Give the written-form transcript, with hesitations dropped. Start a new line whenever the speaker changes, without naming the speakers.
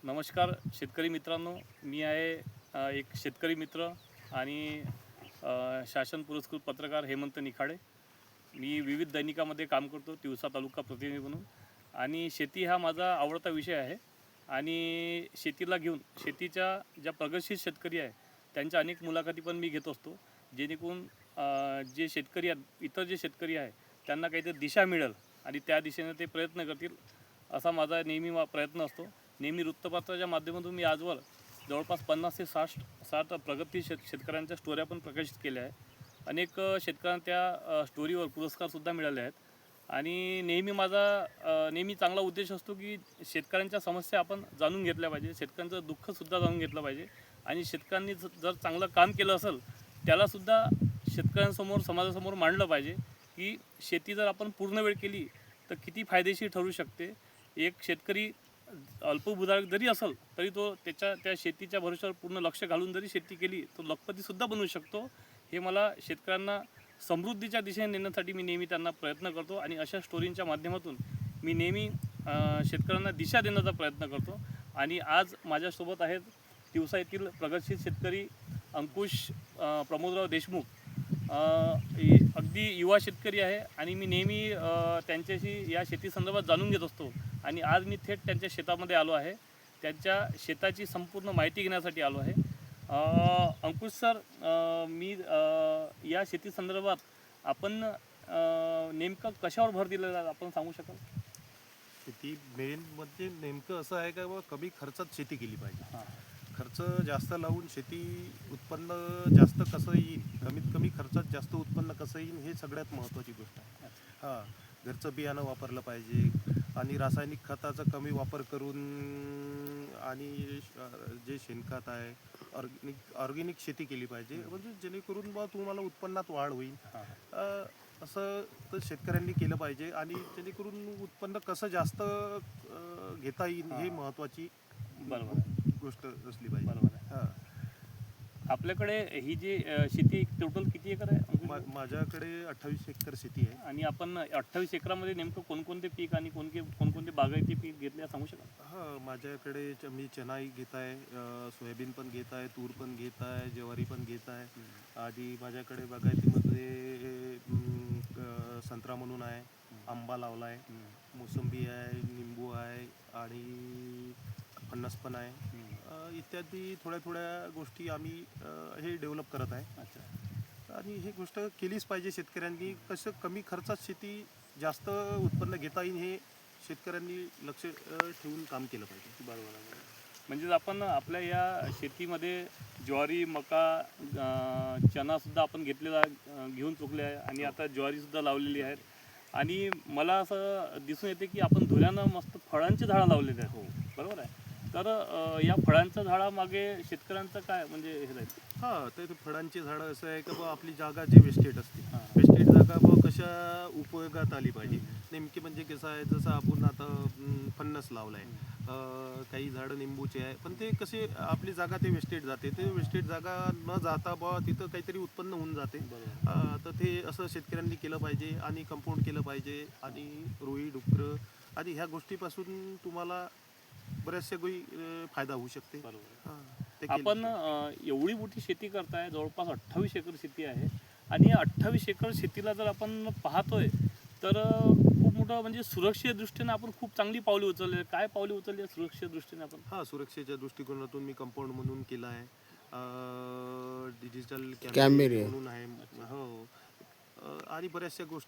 नमस्कार शेतकरी मित्रांनो, मी आहे एक शेतकरी मित्र आणि शासन पुरस्कृत पत्रकार हेमंत निखाडे. मी विविध दैनिकामध्ये काम करतो, तिवसा तालुका प्रतिनिधी म्हणून. आणि शेती हा माझा आवडता विषय आहे. आणि शेतीला घेऊन शेतीच्या ज्या प्रगतशील शेतकरी आहे त्यांच्या अनेक मुलाखती पण मी घेत असतो, जेणेकरून जे शेतकरी आहेत, इतर जे शेतकरी आहे त्यांना काहीतरी दिशा मिळेल आणि त्या दिशेने ते प्रयत्न करतील, असा माझा नेहमी प्रयत्न असतो. नेहमी वृत्तपत्राच्या माध्यमातून मी आजवर जवळपास 50 ते 60 प्रगतशील शेतकऱ्यांच्या स्टोऱ्या पण प्रकाशित केल्या आहे. अनेक शेतकऱ्यांना त्या स्टोरीवर पुरस्कारसुद्धा मिळाले आहेत. आणि नेहमी माझा नेहमी चांगला उद्देश असतो की शेतकऱ्यांच्या समस्या आपण जाणून घेतल्या पाहिजे, शेतकऱ्यांचं दुःखसुद्धा जाणून घेतलं पाहिजे. आणि शेतकऱ्यांनी जर चांगलं काम केलं असेल त्यालासुद्धा शेतकऱ्यांसमोर, समाजासमोर मांडलं पाहिजे की शेती जर आपण पूर्ण वेळ केली तर किती फायदेशीर ठरू शकते. एक शेतकरी अल्पभूधारक जरी असेल तरी तो त्या शेतीच्या भरोश्यावर पूर्ण लक्ष घालून जरी शेती केली तो लखपतीसुद्धा बनवू शकतो. हे मला शेतकऱ्यांना समृद्धीच्या दिशेने नेण्यासाठी मी नेहमी त्यांना प्रयत्न करतो. आणि अशा स्टोरींच्या माध्यमातून मी नेहमी शेतकऱ्यांना दिशा देण्याचा प्रयत्न करतो. आणि आज माझ्यासोबत आहेत तिवसा येथील प्रगतशील शेतकरी अंकुश प्रमोदराव देशमुख. अगदी युवा शेतकरी आहे आणि मी नेहमी त्यांच्याशी या शेतीसंदर्भात जाणून घेत असतो. आणि आज मी थेट त्यांच्या शेतामध्ये आलो आहे, त्यांच्या शेताची संपूर्ण माहिती घेण्यासाठी आलो आहे. अंकुश सर, मी या शेतीसंदर्भात आपण नेमकं कशावर भर दिलेला आहे आपण सांगू शकाल?
शेती मेन म्हणजे नेमकं असं आहे का बा कमी खर्चात शेती केली पाहिजे.
हां
खर्च जास्त लावून शेती उत्पन्न जास्त कसं येईल, कमीत कमी खर्चात जास्त उत्पन्न कसं येईल, हे सगळ्यात महत्त्वाची गोष्ट आहे. हां, घरचं बियाणं वापरलं पाहिजे आणि रासायनिक खताचा कमी वापर करून आणि जे शेणखत आहे ऑर्गॅनिक शेती केली पाहिजे, म्हणजे जेणेकरून बा तुम्हाला उत्पन्नात वाढ होईल. असं तर शेतकऱ्यांनी केलं पाहिजे आणि जेणेकरून उत्पन्न कसं जास्त घेता येईल हे महत्त्वाची
बरोबर
गोष्ट असली पाहिजे.
बरोबर आहे.
हां,
आपल्याकडे ही जी शेती टोटल किती एकर आहे अंकुश?
माझ्याकडे 28 एकर शेती आहे.
आणि आपण 28 एकरामध्ये नेमकं कोणकोणते पीक आणि कोणकोणते बागायती पीक घेतले सांगू शकाल?
हां, माझ्याकडे मी चणाही घेत आहे, सोयाबीन पण घेत आहे, तूर पण घेत आहे, ज्वारी पण घेत आहे. आणि माझ्याकडे बागायतीमध्ये संत्रा म्हणून आहे, आंबा लावला आहे, मोसंबी आहे, निंबू आहे आणि फणस पण आहे. इत्यादी थोड्या थोड्या गोष्टी आम्ही हे डेव्हलप करत आहे.
अच्छा.
आणि ही गोष्ट केलीच पाहिजे शेतकऱ्यांनी. कसं कमी खर्चात शेती जास्त उत्पन्न घेता येईल हे शेतकऱ्यांनी लक्ष ठेवून काम केलं पाहिजे.
बरोबर आहे. म्हणजे आपण आपल्या या शेतीमध्ये ज्वारी, मका, चणासुद्धा आपण घेतलेला घेऊन चुकले आहे. आणि आता ज्वारीसुद्धा लावलेली आहेत. आणि मला असं दिसून येते की आपण धुऱ्यानं मस्त फळांची झाडं लावलेली आहेत.
हो.
बरोबर आहे. तर या फळांच्या झाडामागे शेतकऱ्यांचं काय म्हणजे हे राहील?
हां, तर फळांची झाडं असं आहे की बा आपली जागा जी वेस्टेज असते, वेस्टेज जागा बा कशा उपयोगात आली पाहिजे. नेमकी म्हणजे कसं आहे, जसं आपण आता फणस लावलं आहे, काही झाडं निंबूचे आहे, पण ते कसे आपली जागा ते वेस्टेज जाते, ते वेस्टेज जागा न जाता बा तिथं काहीतरी उत्पन्न होऊन जाते. तर ते असं शेतकऱ्यांनी केलं पाहिजे आणि कंपाऊंड केलं पाहिजे. आणि रुई डुक्कर आणि ह्या गोष्टीपासून तुम्हाला बऱ्याचशा फायदा होऊ शकते.
बरोबर.
हां, ते केलं
आपण
पाहिजे.
एवढी मोठी शेती करताय, जवळपास 28 एकर शेती आहे. आणि या 28 एकर शेतीला जर आपण पाहतोय तर खूप मोठं म्हणजे सुरक्षेच्या दृष्टीने आपण खूप चांगली पावले उचलली. काय पावले उचलली आहे सुरक्षेच्या दृष्टीने आपण?
हां, सुरक्षेच्या दृष्टिकोनातून मी कंपाऊंड म्हणून केलं आहे, डिजिटल
कॅमेरे
म्हणून आहे. हो. आणि बऱ्याचशा गोष्टी